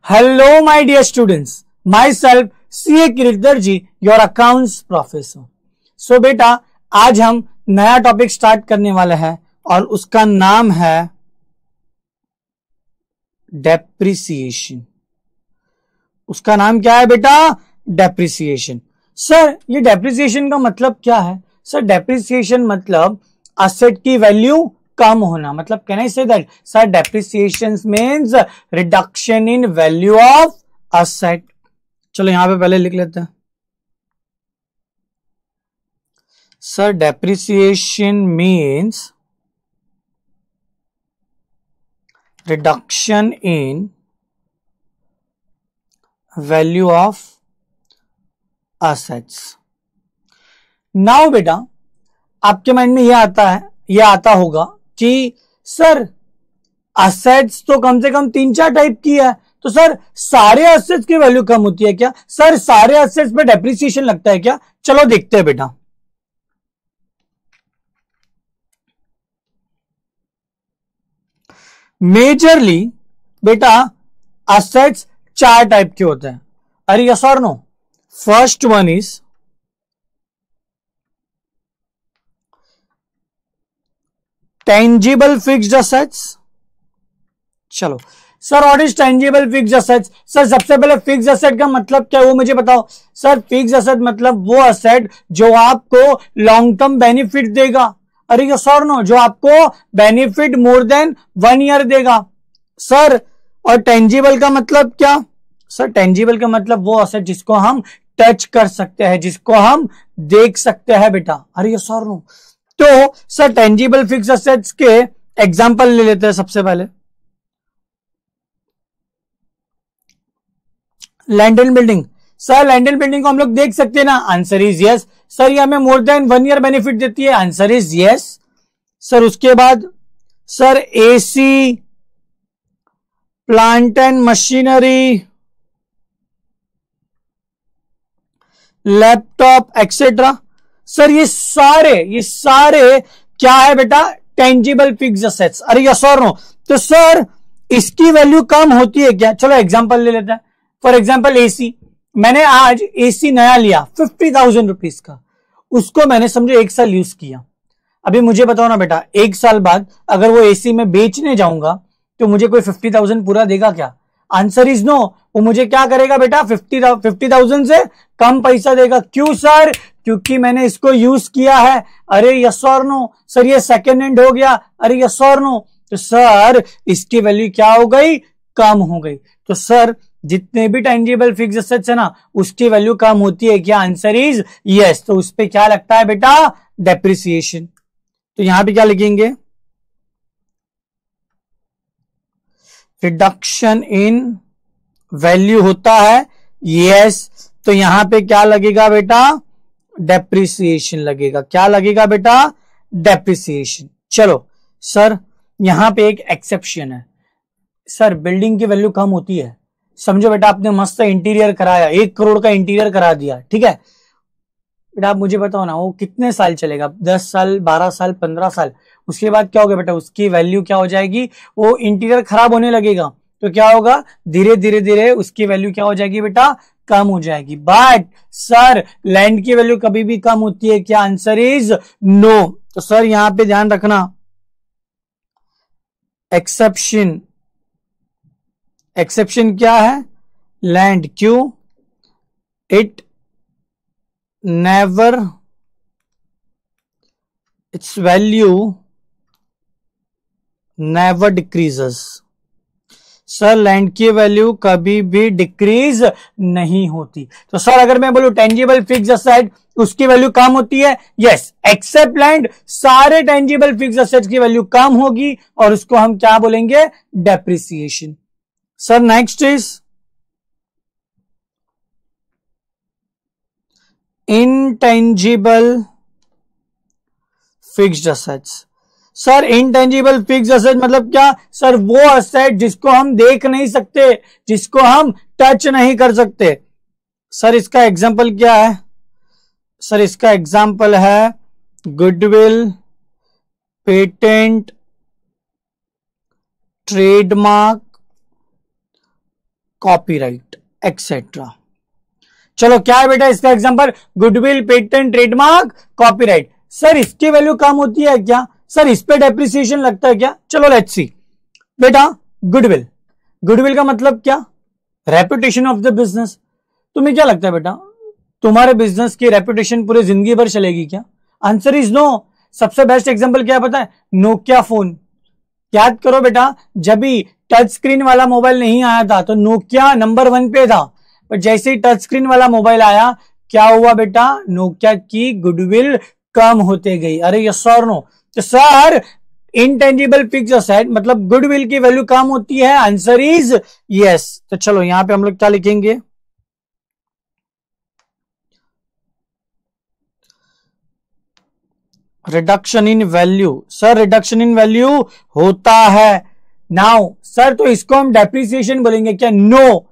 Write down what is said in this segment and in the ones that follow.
Hello, my dear students. Myself, CA किरीट दर्जी, your accounts professor. सो बेटा, आज हम नया टॉपिक स्टार्ट करने वाले हैं और उसका नाम है डेप्रिसिएशन. उसका नाम क्या है बेटा? डेप्रिसिएशन. सर, ये डेप्रिसिएशन का मतलब क्या है? सर, डेप्रिसिएशन मतलब असेट की वैल्यू कम होना. मतलब can I say that sir depreciation means reduction in value of asset. चलो यहां पे पहले लिख लेते हैं. Sir depreciation means reduction in value of assets. Now बेटा, आपके माइंड में यह आता होगा कि सर असेट्स तो कम से कम 3-4 टाइप की है, तो सर सारे असेट्स की वैल्यू कम होती है क्या? सर सारे असेट्स पे डेप्रिसिएशन लगता है क्या? चलो देखते हैं बेटा. मेजरली बेटा असेट्स 4 टाइप के होते हैं. अरे यस और no? First one is tangible fixed assets. चलो sir, what is tangible fixed assets? Sir सबसे पहले फिक्स्ड असेट का मतलब क्या है वो मुझे बताओ. सर फिक्स्ड असेट मतलब वो असेट जो आपको लॉन्ग टर्म बेनिफिट देगा. अरे ये सर नो, जो आपको बेनिफिट मोर देन 1 ईयर देगा. सर और टेंजिबल का मतलब क्या? सर टेंजिबल का मतलब वो असेट जिसको हम टच कर सकते हैं, जिसको हम देख सकते हैं बेटा. अरे ये सर नो, तो सर टेंजिबल फिक्स्ड असेट्स के एग्जांपल ले लेते हैं. सबसे पहले land and building. Sir land and building को हम लोग देख सकते हैं ना? Answer is yes. सर ये हमें मोर देन 1 ईयर बेनिफिट देती है. Answer is yes. सर उसके बाद sir AC, plant and machinery, laptop etcetera. Sir ये सारे क्या है बेटा? Tangible fixed assets. अरे यस और नो? तो सर इसकी वैल्यू कम होती है क्या? चलो एग्जांपल ले लेते हैं. For example AC. मैंने आज एसी नया लिया 50,000 रुपीज का. उसको मैंने समझो 1 साल यूज किया. अभी मुझे बताओ ना बेटा, 1 साल बाद अगर वो एसी में बेचने जाऊंगा तो मुझे कोई 50,000 पूरा देगा क्या? Answer is no. वो मुझे क्या करेगा बेटा? 50,000 से कम पैसा देगा. क्यों सर? क्योंकि मैंने इसको यूज किया है. अरे यस और नो? सर ये सेकेंड हैंड हो गया. अरे यस और नो? तो सर इसकी वैल्यू क्या हो गई? कम हो गई. तो सर जितने भी टेंजिबल फिक्स्ड असेट्स है ना, उसकी वैल्यू कम होती है क्या? Answer is yes. तो उस पे क्या लगता है बेटा? डेप्रिसिएशन. तो यहां पे क्या लिखेंगे? रिडक्शन इन वैल्यू होता है. यस. तो यहां पे क्या लगेगा बेटा? डेप्रिसिएशन लगेगा. क्या लगेगा बेटा? डेप्रिसिएशन. चलो सर यहां पे एक एक्सेप्शन है. सर बिल्डिंग की वैल्यू कम होती है. समझो बेटा, आपने मस्त इंटीरियर कराया, 1 करोड़ का इंटीरियर करा दिया, ठीक है बेटा. आप मुझे बताओ ना, वो कितने साल चलेगा? 10 साल, 12 साल, 15 साल. उसके बाद क्या होगा बेटा? उसकी वैल्यू क्या हो जाएगी? वो इंटीरियर खराब होने लगेगा. तो क्या होगा? धीरे धीरे उसकी वैल्यू क्या हो जाएगी बेटा? कम हो जाएगी. बट सर लैंड की वैल्यू कभी भी कम होती है क्या? Answer is no. तो सर यहां पे ध्यान रखना, एक्सेप्शन क्या है? लैंड. क्यों? It never, its value never decreases. Sir land की वैल्यू कभी भी डिक्रीज नहीं होती. तो सर अगर मैं बोलूं टेंजिबल फिक्स्ड असेट उसकी वैल्यू कम होती है, यस, एक्सेप्ट लैंड, सारे टेंजिबल फिक्स्ड असेट्स की वैल्यू कम होगी और उसको हम क्या बोलेंगे? Depreciation. Sir next is intangible fixed assets. Sir intangible fixed asset मतलब क्या? सर वो असेट जिसको हम देख नहीं सकते, जिसको हम टच नहीं कर सकते. सर इसका एग्जांपल क्या है? सर इसका एग्जांपल है goodwill, patent, trademark, copyright etcetera. चलो क्या है बेटा इसका example, goodwill, patent, trademark, copyright. Sir इसकी वैल्यू कम होती है क्या? सर इस पे डेप्रिसिएशन लगता है क्या? चलो लेट्स सी बेटा। गुडविल, गुडविल का मतलब क्या? Reputation of the business. तुम्हें क्या लगता है बेटा, तुम्हारे बिजनेस की रेपुटेशन पूरी जिंदगी भर चलेगी क्या? Answer is no. सबसे बेस्ट एग्जांपल क्या पता है? Nokia phone. याद करो बेटा, जब भी टच स्क्रीन वाला मोबाइल नहीं आया था तो नोकिया नंबर 1 पे था, पर जैसे ही टच स्क्रीन वाला मोबाइल आया क्या हुआ बेटा? नोकिया की गुडविल कम होते गई। अरे यस और नो? तो सर इंटेंजिबल फिक्स एसेट मतलब गुडविल की वैल्यू कम होती है। Answer is yes. तो चलो यहां पे हम लोग क्या लिखेंगे? Reduction in value. Sir reduction in value होता है। नाउ सर तो इसको हम डेप्रिसिएशन बोलेंगे क्या? No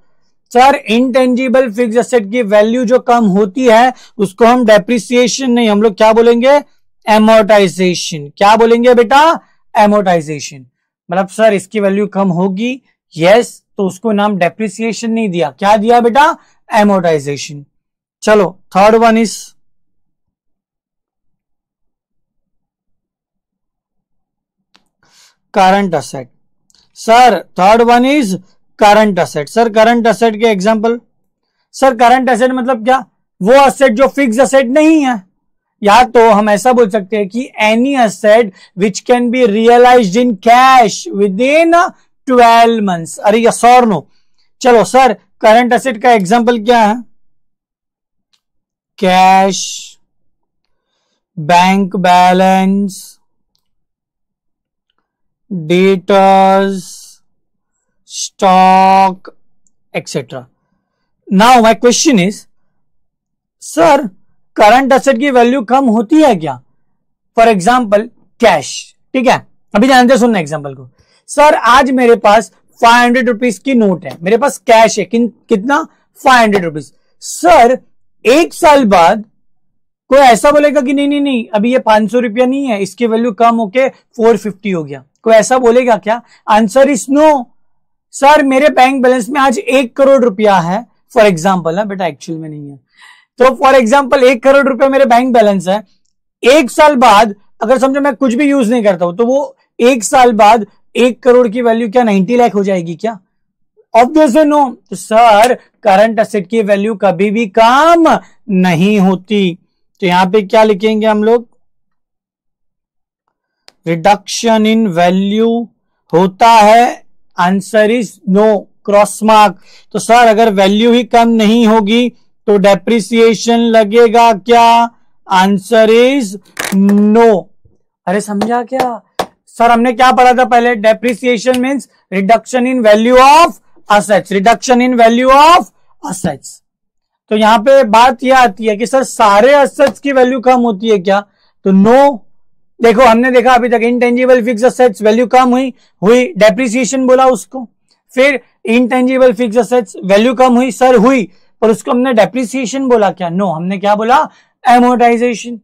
sir, intangible fix asset की वैल्यू जो कम होती है उसको हम डेप्रिसिएशन नहीं, हम लोग क्या बोलेंगे? एमोर्टाइजेशन। क्या बोलेंगे बेटा? एमोर्टाइजेशन। मतलब सर इसकी वैल्यू कम होगी, यस, तो उसको नाम डेप्रिसिएशन नहीं दिया, क्या दिया बेटा? एमोर्टाइजेशन। चलो third one is current asset. Sir third one is current asset. Sir current asset के एग्जांपल? सर करंट असेट मतलब क्या? वो असेट जो फिक्स असेट नहीं है, या तो हम ऐसा बोल सकते हैं कि any asset which can be realised in cash within 12 months. अरे यस और नो? चलो सर करंट असेट का एग्जांपल क्या है? Cash, bank balance, debtors, stock etcetera. Now my question is, sir current asset की वैल्यू कम होती है क्या? फॉर एग्जाम्पल कैश, ठीक है, अभी ध्यान से सुनना एग्जाम्पल को। सर आज मेरे पास 500 रुपीज की नोट है, मेरे पास कैश है कितना? 500 रुपीज। सर एक साल बाद कोई ऐसा बोलेगा कि नहीं नहीं नहीं अभी ये 500 रुपया नहीं है, इसकी वैल्यू कम होके 450 हो गया, कोई ऐसा बोलेगा क्या? Answer is no. सर मेरे बैंक बैलेंस में आज 1 करोड़ रुपया है, फॉर एग्जाम्पल है बेटा, एक्चुअल में नहीं है, तो फॉर एग्जाम्पल 1 करोड़ रुपया मेरे बैंक बैलेंस है। एक साल बाद अगर समझो मैं कुछ भी यूज नहीं करता हूं तो वो एक साल बाद 1 करोड़ की वैल्यू क्या 90 लाख हो जाएगी क्या? Obviously no. तो सर करंट असेट की वैल्यू कभी भी कम नहीं होती। तो यहां पे क्या लिखेंगे हम लोग? रिडक्शन इन वैल्यू होता है। Answer is no, cross mark. तो सर अगर वैल्यू ही कम नहीं होगी तो डेप्रिसिएशन लगेगा क्या? Answer is no. अरे समझा क्या? सर हमने क्या पढ़ा था पहले? Depreciation means reduction in value of assets, reduction in value of assets. तो यहां पे बात यह आती है कि सर सारे असेट्स की वैल्यू कम होती है क्या? तो नो। देखो हमने देखा अभी तक इंटेंजिबल फिक्स असेट्स वैल्यू कम हुई डेप्रिसिएशन बोला उसको, फिर इंटेंजिबल फिक्स असेट्स वैल्यू कम हुई, सर हुई, पर उसको हमने डेप्रिसिएशन बोला क्या? नो, हमने क्या बोला? एमोर्टाइजेशन।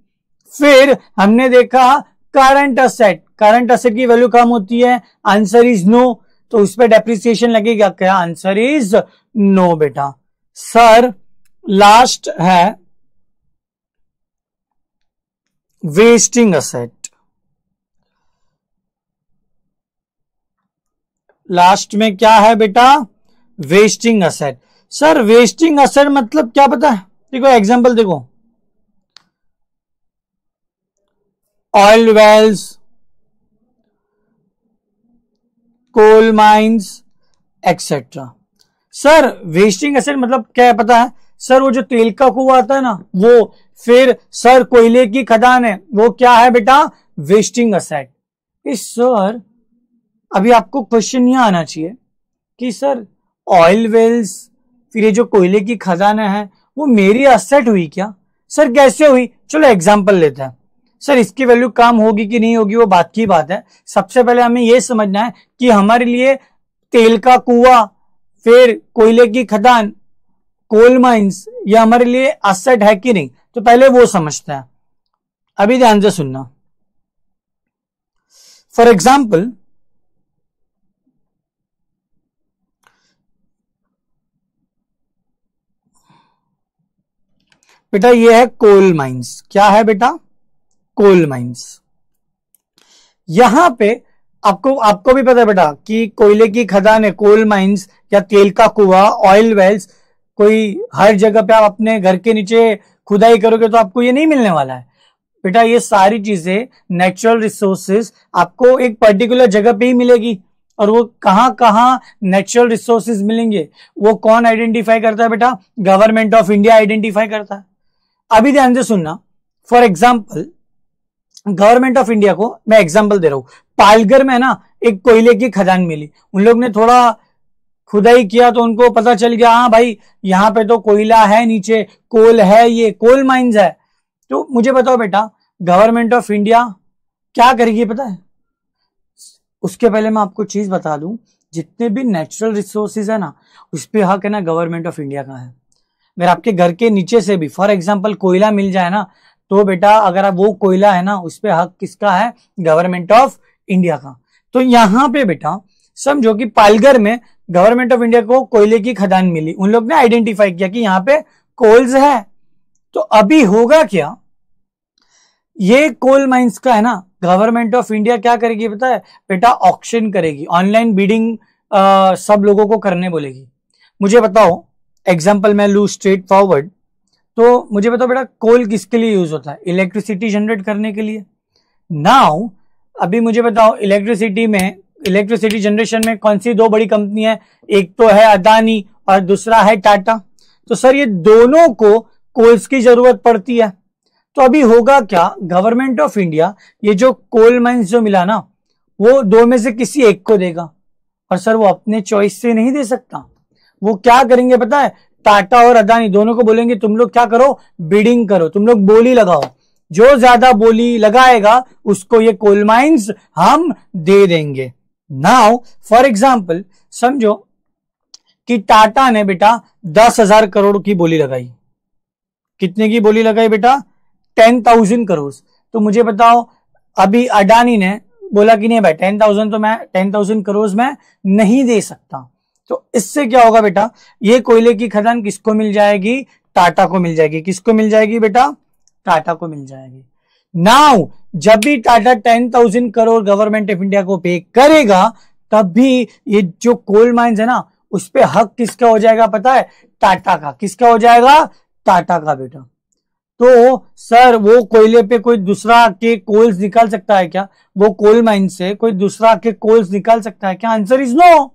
फिर हमने देखा करंट असेट, करंट असेट की वैल्यू कम होती है, आंसर इज नो, तो उस पर डेप्रिसिएशन लगेगा क्या? आंसर इज नो बेटा। सर लास्ट है वेस्टिंग असेट। लास्ट में क्या है बेटा? Wasting asset. Sir wasting asset मतलब क्या पता है? देखो एग्जांपल देखो, oil wells, coal mines etcetera. Sir wasting asset मतलब क्या है पता है? सर वो जो तेल का कुआं आता है ना वो, फिर सर कोयले की खदान है, वो क्या है बेटा? Wasting asset. सर अभी आपको क्वेश्चन यह आना चाहिए कि सर ऑयल वेल्स, फिर ये जो कोयले की खदान है वो मेरी एसेट हुई क्या? सर कैसे हुई? चलो एग्जांपल लेते हैं। सर इसकी वैल्यू कम होगी कि नहीं होगी वो बात की बात है, सबसे पहले हमें यह समझना है कि हमारे लिए तेल का कुआं, फिर कोयले की खदान, कोल माइंस, ये हमारे लिए एसेट है कि नहीं, तो पहले वो समझते हैं। अभी ध्यान से सुनना। फॉर एग्जाम्पल बेटा ये है कोल माइंस। क्या है बेटा? Coal mines. यहां पे आपको भी पता है बेटा कि कोयले की खदान, कोल माइंस या तेल का कुआं, ऑयल वेल्स, कोई हर जगह पे आप अपने घर के नीचे खुदाई करोगे तो आपको ये नहीं मिलने वाला है बेटा। ये सारी चीजें, नेचुरल रिसोर्सेज आपको एक पर्टिकुलर जगह पे ही मिलेगी। और वो कहां कहां नेचुरल रिसोर्सेज मिलेंगे वो कौन आइडेंटिफाई करता है बेटा? गवर्नमेंट ऑफ इंडिया आइडेंटिफाई करता है। अभी ध्यान से सुनना, for example government of India को मैं एग्जाम्पल दे रहा हूं, पालघर में ना एक कोयले की खदान मिली, उन लोग ने थोड़ा खुदाई किया तो उनको पता चल गया हाँ भाई यहां पे तो कोयला है, नीचे कोल है, ये कोल माइंस है। तो मुझे बताओ बेटा गवर्नमेंट ऑफ इंडिया क्या करेगी पता है? उसके पहले मैं आपको चीज बता दूं, जितने भी नेचुरल रिसोर्सेज है ना उस पे हक है ना गवर्नमेंट ऑफ इंडिया का है। अगर आपके घर के नीचे से भी फॉर एग्जांपल कोयला मिल जाए ना तो बेटा अगर आप वो कोयला है ना उस पे हक किसका है? गवर्नमेंट ऑफ इंडिया का। तो यहां पे बेटा समझो कि पालघर में गवर्नमेंट ऑफ इंडिया को कोयले की खदान मिली, उन लोग ने आइडेंटिफाई किया कि यहां पे कोल्स है। तो अभी होगा क्या, ये कोल माइंस का है ना गवर्नमेंट ऑफ इंडिया क्या करेगी पता है बेटा? ऑक्शन करेगी, ऑनलाइन बीडिंग सब लोगों को करने बोलेगी। मुझे बताओ एग्जांपल मैं लू स्ट्रेट फॉरवर्ड, तो मुझे बताओ बेटा कोल किसके लिए यूज होता है? इलेक्ट्रिसिटी जनरेट करने के लिए। नाउ अभी मुझे बताओ इलेक्ट्रिसिटी जनरेशन में कौन सी दो बड़ी कंपनी है? एक तो है अदानी और दूसरा है टाटा। तो सर ये दोनों को कोल्स की जरूरत पड़ती है। तो अभी होगा क्या, गवर्नमेंट ऑफ इंडिया ये जो कोल माइंस जो मिला ना वो दो में से किसी एक को देगा। और सर वो अपने चॉइस से नहीं दे सकता, वो क्या करेंगे पता है? टाटा और अदानी दोनों को बोलेंगे तुम लोग क्या करो, बिडिंग करो, तुम लोग बोली लगाओ, जो ज्यादा बोली लगाएगा उसको ये कोल माइंस हम दे देंगे। नाउ फॉर एग्जाम्पल समझो कि टाटा ने बेटा 10,000 करोड़ की बोली लगाई। कितने की बोली लगाई बेटा? 10,000 करोड़। तो मुझे बताओ अभी अडानी ने बोला कि नहीं भाई 10,000 तो मैं 10,000 करोड़ में नहीं दे सकता। तो इससे क्या होगा बेटा? ये कोयले की खदान किसको मिल जाएगी? टाटा को मिल जाएगी। किसको मिल जाएगी बेटा? टाटा को मिल जाएगी। नाउ जब भी Tata 10,000 crore government of India को पे करेगा तब भी ये जो कोल माइंस है ना उस पे हक किसका हो जाएगा पता है? टाटा का। किसका हो जाएगा? टाटा का बेटा। तो सर वो कोयले पे कोई दूसरा के कोल्स निकाल सकता है क्या? वो कोल माइन से कोई दूसरा के कोल्स निकाल सकता है क्या? Answer is no.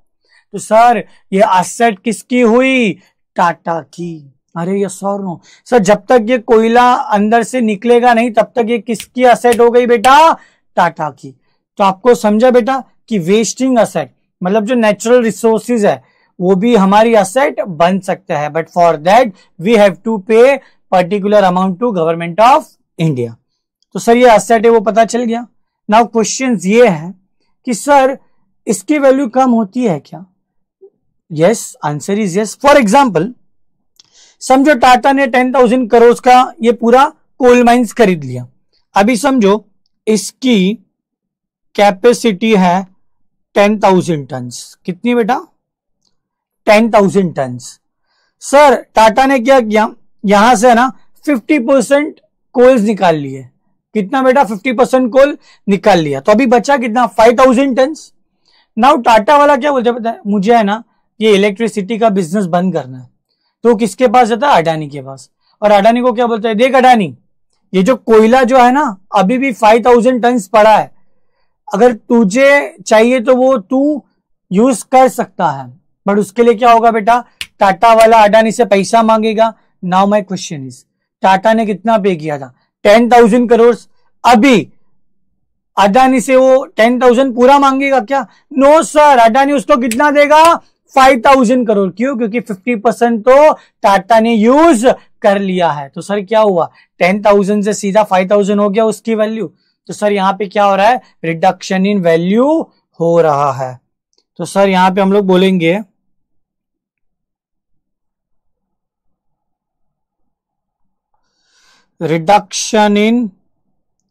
तो सर ये एसेट किसकी हुई? टाटा की। अरे यस और नो सर, जब तक ये कोयला अंदर से निकलेगा नहीं तब तक ये किसकी एसेट हो गई बेटा? टाटा की। तो आपको समझा बेटा कि वेस्टिंग एसेट मतलब जो नेचुरल रिसोर्सेज है वो भी हमारी एसेट बन सकता है, but for that we have to pay particular amount to government of India. तो सर ये एसेट है वो पता चल गया। नाउ क्वेश्चन ये है कि सर इसकी वैल्यू कम होती है क्या? Yes, answer is yes. For example समझो टाटा ने 10,000 करोड़ का ये पूरा कोल माइंस खरीद लिया। अभी समझो इसकी कैपेसिटी है 10,000 टन्स। कितनी बेटा? 10,000 टन्स। सर टाटा ने क्या किया, यहां से ना 50% कोल्स निकाल लिए। कितना बेटा? 50% कोल निकाल लिया। तो अभी बचा कितना? 5,000 टन्स। नाउ टाटा वाला क्या बोलते हैं पता है? मुझे है ना ये इलेक्ट्रिसिटी का बिजनेस बंद करना है। तो किसके पास जाता है? अडानी के पास। और अडानी को क्या बोलता है? देख अडानी, ये जो कोयला जो है ना अभी भी 5,000 टन्स पड़ा है, अगर तुझे चाहिए तो वो तू यूज कर सकता है, बट उसके लिए क्या होगा बेटा? टाटा वाला अडानी से पैसा मांगेगा। Now my question is, Tata ने कितना पे किया था? 10,000 करोड़। अभी अडानी से वो 10,000 पूरा मांगेगा क्या? नो सर, अडानी उसको कितना देगा? 5,000 करोड़। क्यों? क्योंकि 50% तो टाटा ने यूज कर लिया है। तो सर क्या हुआ? 10,000 से सीधा 5,000 हो गया उसकी वैल्यू। तो सर यहां पे क्या हो रहा है? रिडक्शन इन वैल्यू हो रहा है। तो सर यहां पे हम लोग बोलेंगे रिडक्शन इन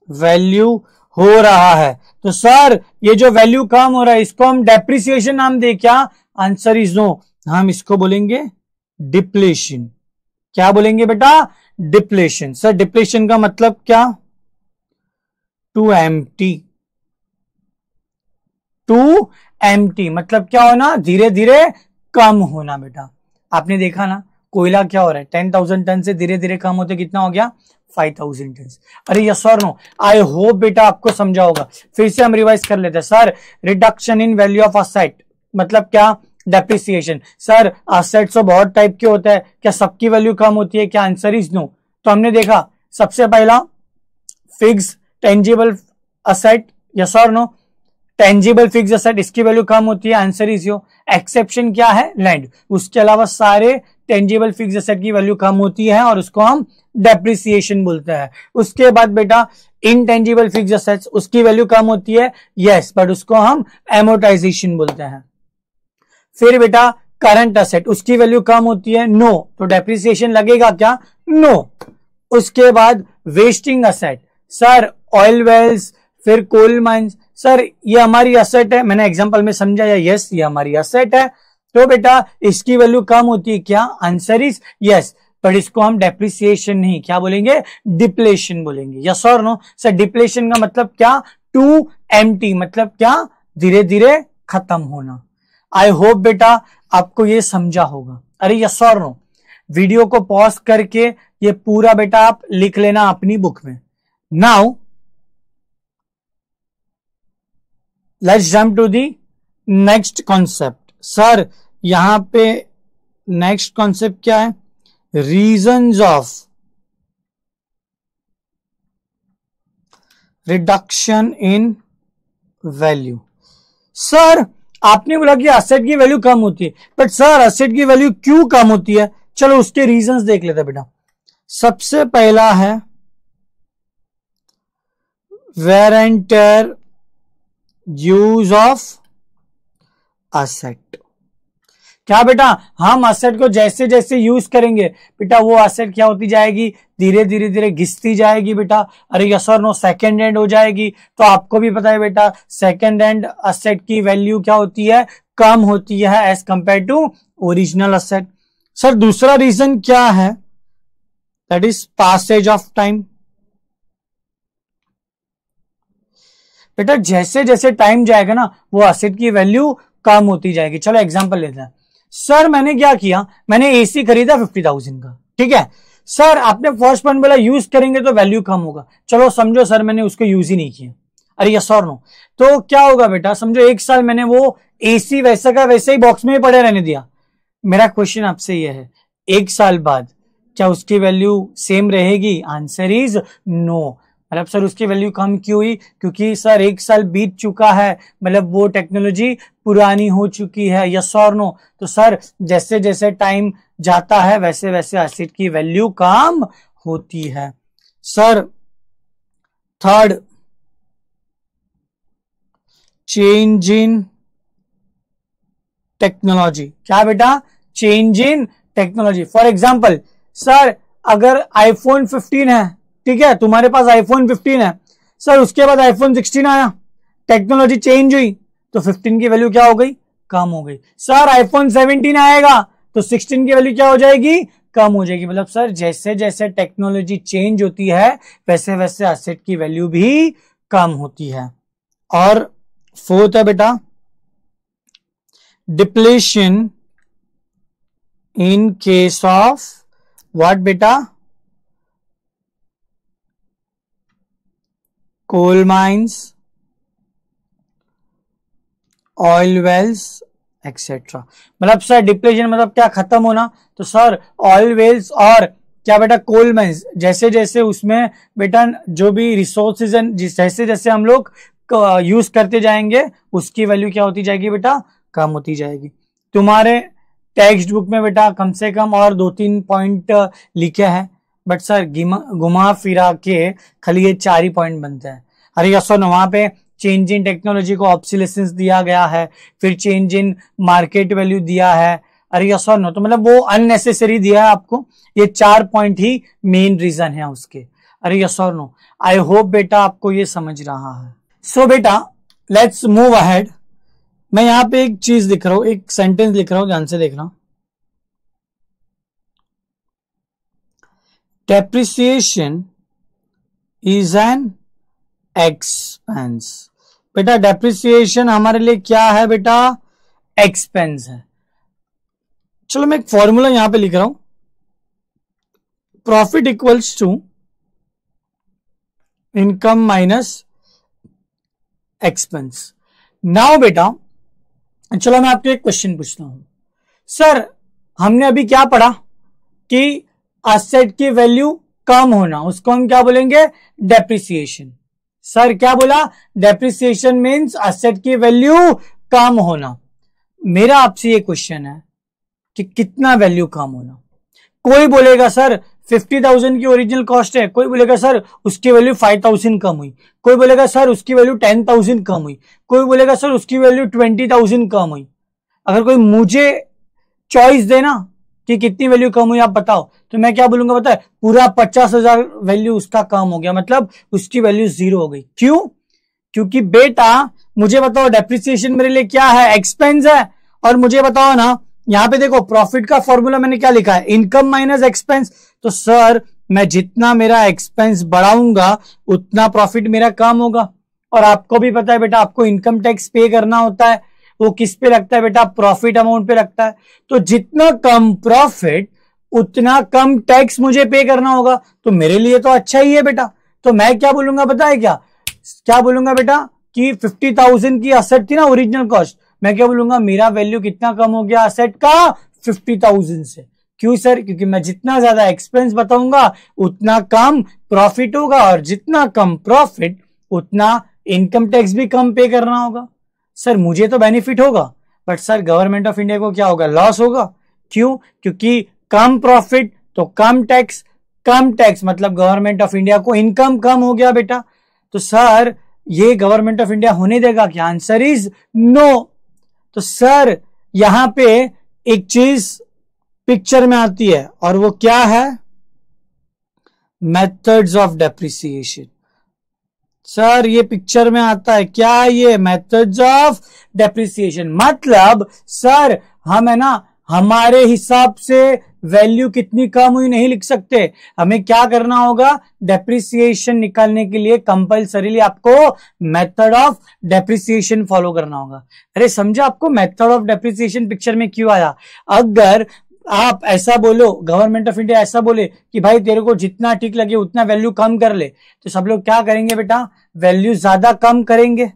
वैल्यू हो रहा है। तो सर ये जो वैल्यू कम हो रहा है इसको हम डेप्रिसिएशन नाम दे क्या? आंसर इज नो, हम इसको बोलेंगे डिप्लेशन। क्या बोलेंगे बेटा? डिप्लेशन। सर डिप्लेशन का मतलब क्या? टू एम्प्टी मतलब क्या होना? धीरे धीरे कम होना बेटा। आपने देखा ना कोयला क्या हो रहा है, 10,000 टन से धीरे धीरे कम होते कितना हो गया? 5,000 टन। अरे यस और नो? आई होप बेटा आपको समझा होगा। फिर से हम रिवाइज कर लेते हैं। Sir reduction in value of asset मतलब क्या? डेप्रिसिएशन। सर असेट्स तो बहुत टाइप के होता है, क्या सबकी वैल्यू कम होती है क्या? Answer is no. तो हमने देखा सबसे पहला फिक्स टेंजिबल असेट, यस और नो? टेंजिबल फिक्स असेट इसकी वैल्यू कम होती है, आंसर इज यो। एक्सेप्शन क्या है? लैंड। उसके अलावा सारे टेंजिबल फिक्स असेट की वैल्यू कम होती है और उसको हम डेप्रिसिएशन बोलते हैं। उसके बाद बेटा इनटेंजिबल फिक्स असेट्स उसकी वैल्यू कम होती है, यस, बट उसको हम एमोर्टाइजेशन बोलते हैं। फिर बेटा करंट असेट उसकी वैल्यू कम होती है, नो, तो डेप्रिसिएशन लगेगा क्या? नो। उसके बाद wasting asset, sir oil wells, फिर कोल माइंस, सर ये हमारी असेट है, मैंने एग्जांपल में समझाया, यस ये हमारी असेट है, तो बेटा इसकी वैल्यू कम होती है क्या? आंसर इज यस, पर इसको हम डेप्रिसिएशन नहीं क्या बोलेंगे? डिप्लेशन बोलेंगे। यस और नो? सर डिप्लेशन का मतलब क्या? टू एम्प्टी मतलब क्या? धीरे धीरे खत्म होना। आई होप बेटा आपको ये समझा होगा। अरे यस और नो? वीडियो को पॉज करके ये पूरा बेटा आप लिख लेना अपनी बुक में। Now let's jump to the next concept. Sir यहां पे नेक्स्ट कॉन्सेप्ट क्या है? Reasons of reduction in value. Sir आपने बोला कि असेट की वैल्यू कम होती है, बट सर असेट की वैल्यू क्यों कम होती है? चलो उसके रीजंस देख लेते हैं बेटा। सबसे पहला है wear and tear use of asset. क्या बेटा? हम असेट को जैसे जैसे यूज करेंगे बेटा वो असेट क्या होती जाएगी? धीरे धीरे धीरे घिसती जाएगी बेटा। अरे यस और नो? सेकेंड हैंड हो जाएगी। तो आपको भी पता है बेटा सेकेंड हैंड असेट की वैल्यू क्या होती है? कम होती है as compare to original asset. Sir दूसरा रीजन क्या है? That is passage of time. बेटा जैसे जैसे टाइम जाएगा ना वो असेट की वैल्यू कम होती जाएगी। चलो एग्जांपल लेते हैं। सर मैंने क्या किया? मैंने एसी खरीदा 50,000 का, ठीक है। सर आपने फर्स्ट पॉइंट बोला यूज करेंगे तो वैल्यू कम होगा। चलो समझो सर मैंने उसको यूज ही नहीं किया। अरे यस और नो? तो क्या होगा बेटा? समझो 1 साल मैंने वो एसी वैसा का वैसे ही बॉक्स में पड़े रहने दिया। मेरा क्वेश्चन आपसे यह है 1 साल बाद क्या उसकी वैल्यू सेम रहेगी? Answer is no. मतलब सर उसकी वैल्यू कम क्यों हुई? क्योंकि सर 1 साल बीत चुका है, मतलब वो टेक्नोलॉजी पुरानी हो चुकी है। यस और नो? तो सर जैसे जैसे टाइम जाता है वैसे वैसे एसेट की वैल्यू कम होती है। Sir third, change in technology. क्या बेटा? Change in technology. For example sir अगर आईफोन 15 है, ठीक है, तुम्हारे पास आईफोन 15 है, सर उसके बाद आईफोन 16 आया, टेक्नोलॉजी चेंज हुई तो 15 की वैल्यू क्या हो गई? कम हो गई। सर आईफोन 17 आएगा तो 16 की वैल्यू क्या हो जाएगी? कम हो जाएगी। मतलब सर जैसे जैसे टेक्नोलॉजी चेंज होती है वैसे वैसे एसेट की वैल्यू भी कम होती है। और फोर्थ है बेटा depletion in case of what बेटा? Coal mines, oil wells etcetera. मतलब सर डिप्लेशन मतलब क्या? खत्म होना। तो सर ऑयल वेल्स और क्या बेटा? कोल माइंस, जैसे जैसे उसमें बेटा जो भी रिसोर्सेज जैसे जैसे हम लोग यूज करते जाएंगे उसकी वैल्यू क्या होती जाएगी बेटा? कम होती जाएगी। तुम्हारे टेक्स्ट बुक में बेटा कम से कम और 2-3 पॉइंट लिखे हैं, बट सर घुमा फिरा के खाली ये 4 ही पॉइंट बनते हैं। अरे यस और नो? वहां पे चेंज इन टेक्नोलॉजी को ऑब्सोलेसेंस दिया गया है, फिर चेंज इन मार्केट वैल्यू दिया है। अरे यस और नो? तो मतलब वो अननेसेसरी दिया है आपको। ये 4 पॉइंट ही मेन रीजन है उसके। अरे यस और नो? आई होप बेटा आपको ये समझ रहा है। सो बेटा लेट्स मूव अहेड। मैं यहां पे एक चीज लिख रहा हूं, एक सेंटेंस लिख रहा हूं, ध्यान से देखना। Depreciation is an expense. बेटा डेप्रिसिएशन हमारे लिए क्या है बेटा? एक्सपेंस है। चलो मैं एक फॉर्मूला यहां पे लिख रहा हूं, profit equals to income minus expense. Now बेटा चलो मैं आपको एक क्वेश्चन पूछता हूं। सर हमने अभी क्या पढ़ा कि एसेट की वैल्यू कम होना, उसको हम क्या बोलेंगे? डेप्रिसिएशन। सर क्या बोला? डेप्रिसिएशन मीन्स एसेट की वैल्यू कम होना। मेरा आपसे ये क्वेश्चन है कि कितना वैल्यू कम होना? कोई बोलेगा सर 50,000 की ओरिजिनल कॉस्ट है, कोई बोलेगा सर उसकी वैल्यू 5,000 कम हुई, कोई बोलेगा सर उसकी वैल्यू 10,000 कम हुई, कोई बोलेगा सर उसकी वैल्यू 20,000 कम हुई। अगर कोई मुझे चॉइस देना कि कितनी वैल्यू कम हुई आप बताओ, तो मैं क्या बोलूंगा पता है? पूरा 50,000 वैल्यू उसका कम हो गया, मतलब उसकी वैल्यू 0 हो गई। क्यों? क्योंकि बेटा मुझे बताओ डेप्रिसिएशन मेरे लिए क्या है? एक्सपेंस है। और मुझे बताओ ना, यहां पे देखो प्रॉफिट का फॉर्मूला मैंने क्या लिखा है? Income minus expense. तो सर मैं जितना मेरा एक्सपेंस बढ़ाऊंगा उतना प्रॉफिट मेरा कम होगा। और आपको भी पता है बेटा, आपको इनकम टैक्स पे करना होता है, वो किस पे लगता है बेटा? प्रॉफिट अमाउंट पे लगता है। तो जितना कम प्रॉफिट उतना कम टैक्स मुझे पे करना होगा, तो मेरे लिए तो अच्छा ही है बेटा। तो मैं क्या बोलूंगा पता है क्या बोलूंगा बेटा? कि 50,000 की असेट थी ना ओरिजिनल कॉस्ट, मैं क्या बोलूंगा? मेरा वैल्यू कितना कम हो गया असेट का? 50,000 से। क्यों सर? क्योंकि मैं जितना ज्यादा एक्सपेंस बताऊंगा उतना कम प्रॉफिट होगा, और जितना कम प्रॉफिट उतना इनकम टैक्स भी कम पे करना होगा। सर मुझे तो बेनिफिट होगा, but sir government of India को क्या होगा? लॉस होगा। क्यों? क्योंकि कम प्रॉफिट तो कम टैक्स, कम टैक्स मतलब गवर्नमेंट ऑफ इंडिया को इनकम कम हो गया बेटा। तो सर ये गवर्नमेंट ऑफ इंडिया होने देगा क्या? Answer is no. तो सर यहां पे एक चीज पिक्चर में आती है, और वो क्या है? Methods of depreciation. सर ये पिक्चर में आता है क्या? ये मेथड्स ऑफ डेप्रिसिएशन। मतलब सर हम है ना हमारे हिसाब से वैल्यू कितनी कम हुई नहीं लिख सकते। हमें क्या करना होगा? डेप्रिसिएशन निकालने के लिए कंपल्सरीली आपको मेथड ऑफ डेप्रिसिएशन फॉलो करना होगा। अरे समझा आपको मेथड ऑफ डेप्रिसिएशन पिक्चर में क्यों आया? अगर आप ऐसा बोलो, गवर्नमेंट ऑफ इंडिया ऐसा बोले कि भाई तेरे को जितना ठीक लगे उतना वैल्यू कम कर ले, तो सब लोग क्या करेंगे बेटा? वैल्यू ज्यादा कम करेंगे।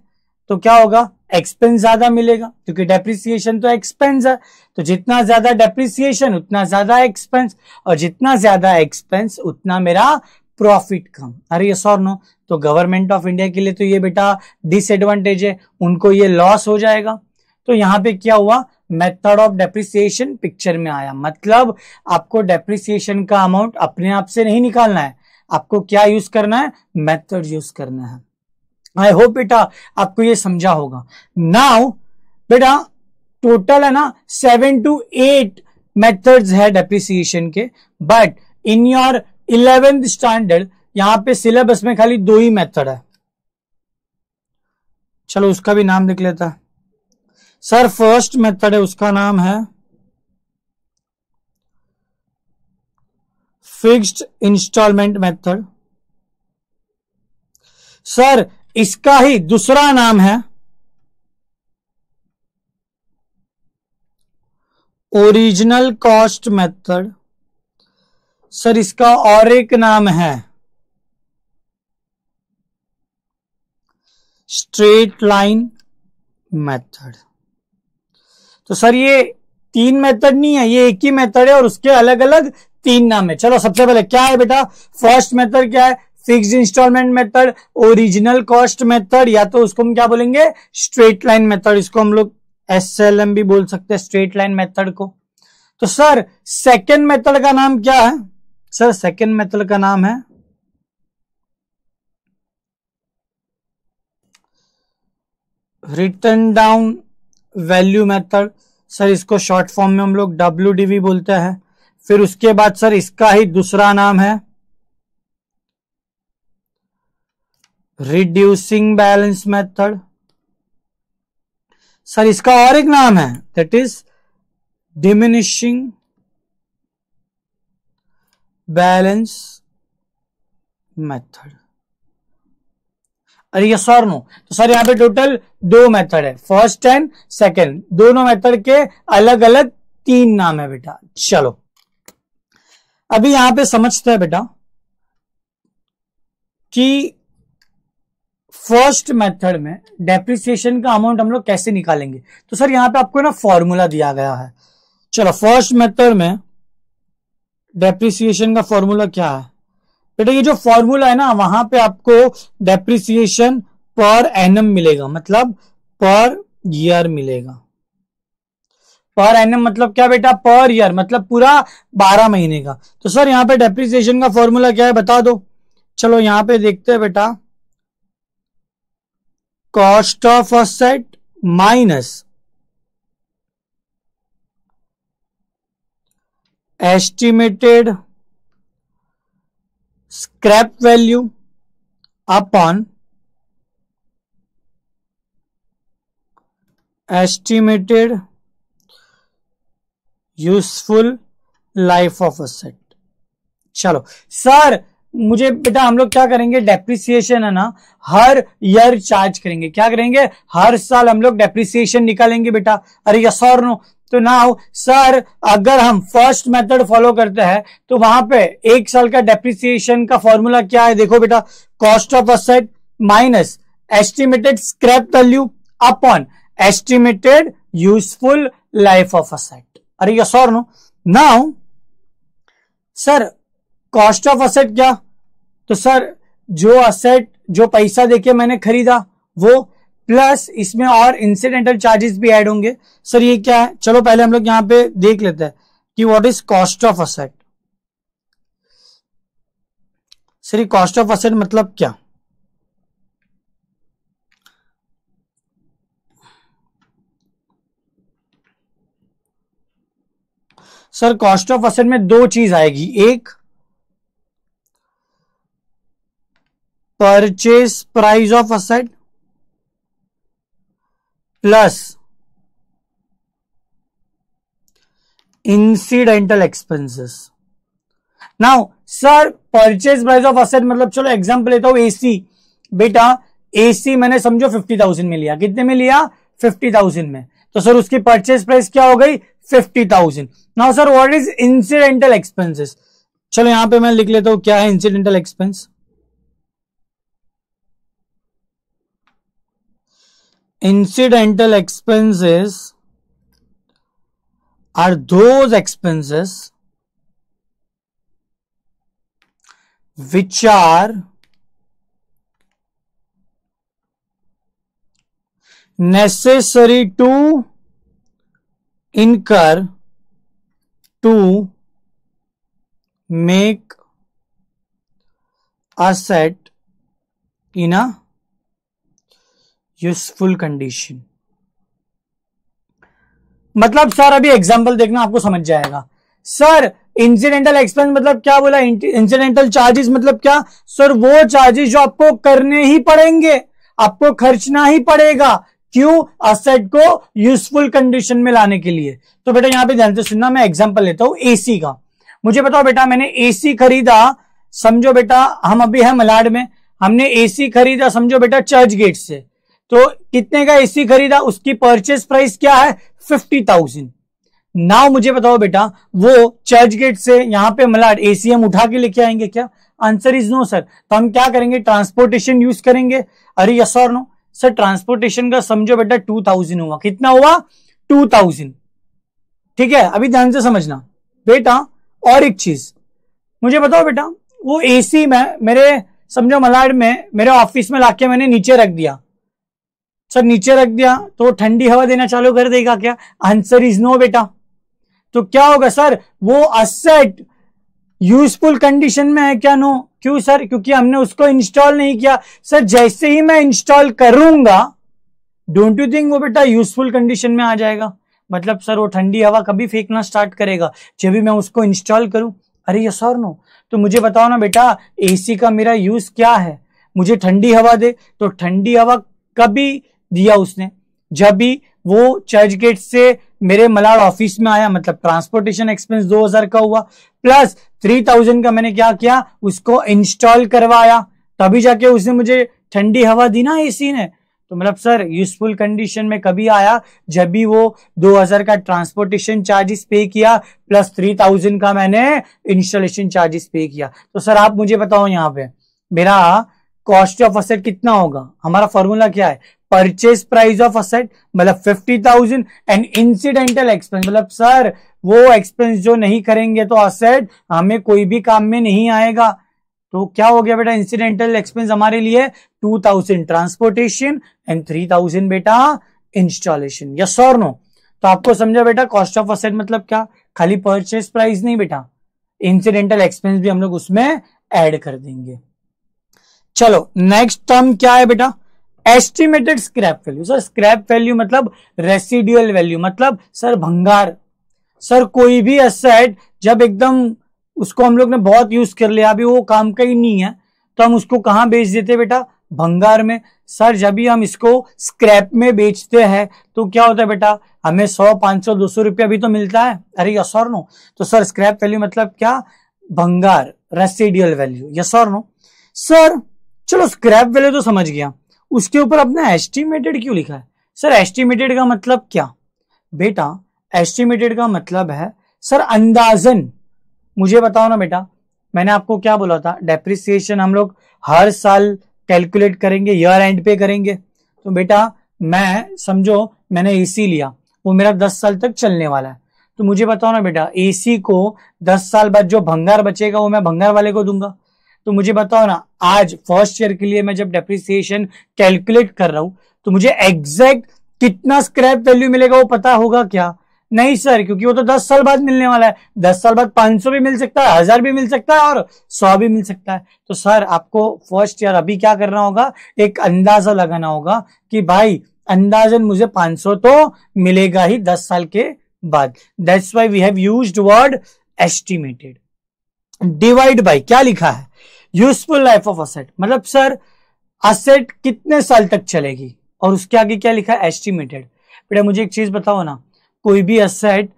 तो क्या होगा? एक्सपेंस ज्यादा मिलेगा, क्योंकि डेप्रिसिएशन तो एक्सपेंस है। तो जितना ज्यादा डेप्रिसिएशन उतना ज्यादा एक्सपेंस, और जितना ज्यादा एक्सपेंस उतना मेरा प्रॉफिट कम। अरे यस और नो? तो गवर्नमेंट ऑफ इंडिया के लिए तो ये बेटा डिसएडवांटेज है, उनको ये लॉस हो जाएगा। तो यहां पे क्या हुआ? मेथड ऑफ डेप्रिसिएशन पिक्चर में आया। मतलब आपको डेप्रिसिएशन का अमाउंट अपने आप से नहीं निकालना है, आपको क्या यूज करना है? मेथड यूज करना है। आई होप बेटा आपको ये समझा होगा। नाउ बेटा टोटल है ना 7 to 8 मेथड्स है डेप्रिसिएशन के, but in your 11th standard यहां पे सिलेबस में खाली 2 ही मेथड है। चलो उसका भी नाम लिख लेता है। सर फर्स्ट मेथड है, उसका नाम है फिक्स्ड इंस्टॉलमेंट मेथड। सर इसका ही दूसरा नाम है ओरिजिनल कॉस्ट मेथड। सर इसका और एक नाम है स्ट्रेट लाइन मेथड। तो सर ये 3 मेथड नहीं है, ये एक ही मेथड है और उसके अलग अलग 3 नाम है। चलो सबसे पहले क्या है बेटा? फर्स्ट मेथड क्या है? Fixed instalment method, original cost method, या तो उसको हम क्या बोलेंगे? Straight line method. इसको हम लोग SLM भी बोल सकते हैं, स्ट्रेट लाइन मेथड को। तो सर सेकेंड मेथड का नाम क्या है? सर सेकेंड मेथड का नाम है written down value method. Sir इसको शॉर्ट फॉर्म में हम लोग WDV बोलते हैं। फिर उसके बाद सर इसका ही दूसरा नाम है रिड्यूसिंग बैलेंस मेथड। सर इसका और एक नाम है, that is diminishing balance method. अरे यस और नो? तो सर यहां पे टोटल 2 मेथड है, फर्स्ट एंड सेकंड, दोनों मेथड के अलग अलग 3 नाम है बेटा। चलो अभी यहां पे समझते हैं बेटा कि फर्स्ट मेथड में डेप्रिसिएशन का अमाउंट हम लोग कैसे निकालेंगे। तो सर यहां पे आपको ना फॉर्मूला दिया गया है। चलो फर्स्ट मेथड में डेप्रिसिएशन का फॉर्मूला क्या है बेटा? ये जो फॉर्मूला है ना, वहां पे आपको डेप्रिसिएशन पर एनम मिलेगा, मतलब पर ईयर मिलेगा। पर एनम मतलब क्या बेटा? पर ईयर मतलब पूरा 12 महीने का। तो सर यहां पे डेप्रिसिएशन का फॉर्मूला क्या है बता दो। चलो यहां पे देखते हैं बेटा, cost of asset minus estimated scrap value upon estimated useful life of asset. चलो सर मुझे बेटा, हम लोग क्या करेंगे, डेप्रिसिएशन है ना हर ईयर चार्ज करेंगे। क्या करेंगे? हर साल हम लोग डेप्रिसिएशन निकालेंगे बेटा। अरे यस और नो? तो नाउ सर अगर हम फर्स्ट मेथड फॉलो करते हैं तो वहां पे 1 साल का डेप्रिसिएशन का फॉर्मूला क्या है? देखो बेटा, cost of asset minus estimated scrap value upon estimated useful life of asset. अरे यस और no? Now sir cost of asset क्या? तो सर जो असेट, जो पैसा देके मैंने खरीदा वो, प्लस इसमें और इंसिडेंटल चार्जेस भी ऐड होंगे। सर ये क्या है? चलो पहले हम लोग यहां पे देख लेते हैं कि what is cost of asset. Sir cost of asset मतलब क्या? सर कॉस्ट ऑफ असेट में 2 चीज आएगी, एक purchase price of asset plus incidental expenses. Now sir purchase price of asset मतलब, चलो एग्जांपल लेता हूं, एसी बेटा, एसी मैंने समझो 50,000 में लिया। कितने में लिया? 50,000 में। तो सर उसकी परचेज प्राइस क्या हो गई? 50,000। Now sir what is incidental expenses? चलो यहां पे मैं लिख लेता हूं क्या है incidental expense. Incidental expenses are those expenses which are necessary to incur to make asset in a useful condition. मतलब सर अभी एग्जांपल देखना, आपको समझ जाएगा। सर इंसिडेंटल एक्सपेंस मतलब क्या बोला? इंसिडेंटल चार्जेस मतलब क्या? सर वो चार्जेस जो आपको करने ही पड़ेंगे, आपको खर्चना ही पड़ेगा। क्यों? असेट को यूजफुल कंडीशन में लाने के लिए। तो बेटा यहां पे ध्यान से सुनना, मैं एग्जांपल लेता हूं एसी का। मुझे बताओ बेटा, मैंने एसी खरीदा, समझो बेटा हम अभी है मलाड में, हमने एसी खरीदा समझो बेटा चर्च गेट से। तो कितने का एसी खरीदा? उसकी परचेज प्राइस क्या है? 50,000। नाउ मुझे बताओ बेटा, वो चर्च गेट से यहां पे मलाड एसी हम उठा के लेके आएंगे क्या? Answer is no sir. तो हम क्या करेंगे? ट्रांसपोर्टेशन यूज करेंगे। अरे यस और नो? सर ट्रांसपोर्टेशन का समझो बेटा 2000 हुआ। कितना हुआ? 2000। ठीक है, अभी ध्यान से समझना बेटा। और एक चीज मुझे बताओ बेटा, वो एसी में मेरे समझो मलाड में मेरे ऑफिस में लाके मैंने नीचे रख दिया। सर नीचे रख दिया तो ठंडी हवा देना चालू कर देगा क्या? आंसर इज नो बेटा। तो क्या होगा सर? वो असेट यूजफुल कंडीशन में है क्या? नो। क्यों सर? क्योंकि हमने उसको इंस्टॉल नहीं किया। सर जैसे ही मैं इंस्टॉल करूंगा, डोंट यू थिंक वो बेटा यूजफुल कंडीशन में आ जाएगा? मतलब सर वो ठंडी हवा कभी फेंकना स्टार्ट करेगा जब भी मैं उसको इंस्टॉल करूं। अरे यस और नो? तो मुझे बताओ ना बेटा, एसी का मेरा यूज क्या है? मुझे ठंडी हवा दे। तो ठंडी हवा कभी दिया उसने? जब भी वो चर्च गेट से मेरे मलाड ऑफिस में आया, मतलब ट्रांसपोर्टेशन एक्सपेंस 2000 का हुआ, प्लस 3000 का मैंने क्या किया, उसको इंस्टॉल करवाया, तभी जाके उसने मुझे ठंडी हवा दी ना एसी ने। तो मतलब सर यूजफुल कंडीशन में कभी आया जब भी वो 2000 का ट्रांसपोर्टेशन चार्जेस पे किया प्लस 3000 का मैंने इंस्टॉलेशन चार्जेस पे किया। तो सर आप मुझे बताओ यहाँ पे मेरा कॉस्ट ऑफ असेट कितना होगा, हमारा फॉर्मूला क्या है, परचेज प्राइस ऑफ असेट मतलब 50,000 एंड इंसिडेंटल एक्सपेंस मतलब सर वो एक्सपेंस जो नहीं करेंगे तो असेट हमें कोई भी काम में नहीं आएगा। तो क्या हो गया बेटा, इंसिडेंटल एक्सपेंस हमारे लिए 2000 ट्रांसपोर्टेशन एंड 3000 बेटा इंस्टॉलेशन, यस और नो। तो आपको समझा बेटा कॉस्ट ऑफ असेट मतलब क्या, खाली परचेज प्राइस नहीं बेटा, इंसिडेंटल एक्सपेंस भी हम लोग उसमें ऐड कर देंगे। चलो नेक्स्ट टर्म क्या है बेटा, estimated scrap value. Sir scrap value मतलब रेसिडुअल वैल्यू मतलब सर भंगार। सर कोई भी एसेट जब एकदम उसको हम लोग ने बहुत यूज कर लिया, अभी वो काम का ही नहीं है, तो हम उसको कहां बेच देते बेटा, भंगार में। सर जब भी हम इसको स्क्रैप में बेचते हैं तो क्या होता है बेटा, हमें 100 500 200 रुपया भी तो मिलता है, अरे यस और नो। तो सर स्क्रैप वैल्यू मतलब क्या, भंगार, रेसिडुअल वैल्यू, यस और नो। सर चलो स्क्रैप वैल्यू तो समझ गया, उसके ऊपर अपना एस्टिमेटेड क्यों लिखा है। सर एस्टिमेटेड का मतलब क्या बेटा, एस्टिमेटेड का मतलब है सर अंदाजन। मुझे बताओ ना बेटा, मैंने आपको क्या बोला था, डेप्रिसिएशन हम लोग हर साल कैलकुलेट करेंगे, ईयर एंड पे करेंगे। तो बेटा मैं समझो मैंने एसी लिया, वो मेरा 10 साल तक चलने वाला है, तो मुझे बताओ ना बेटा एसी को 10 साल बाद जो भंगार बचेगा वो मैं भंगार वाले को दूंगा। तो मुझे बताओ ना, आज फर्स्ट ईयर के लिए मैं जब डेप्रिसिएशन कैलकुलेट कर रहा हूं तो मुझे एग्जैक्ट कितना स्क्रैप वैल्यू मिलेगा वो पता होगा क्या, नहीं सर, क्योंकि वो तो 10 साल बाद मिलने वाला है। 10 साल बाद 500 भी मिल सकता है, 1000 भी मिल सकता है और 100 भी मिल सकता है। तो सर आपको फर्स्ट ईयर अभी क्या करना होगा, एक अंदाजा लगाना होगा कि भाई अंदाजन मुझे 500 तो मिलेगा ही 10 साल के बाद। That's why we have used word estimated. Divide by क्या लिखा है, यूजफुल लाइफ ऑफ असेट मतलब सर असेट कितने साल तक चलेगी, और उसके आगे क्या लिखा है, एस्टिमेटेड। बेटा मुझे एक चीज बताओ ना, कोई भी असेट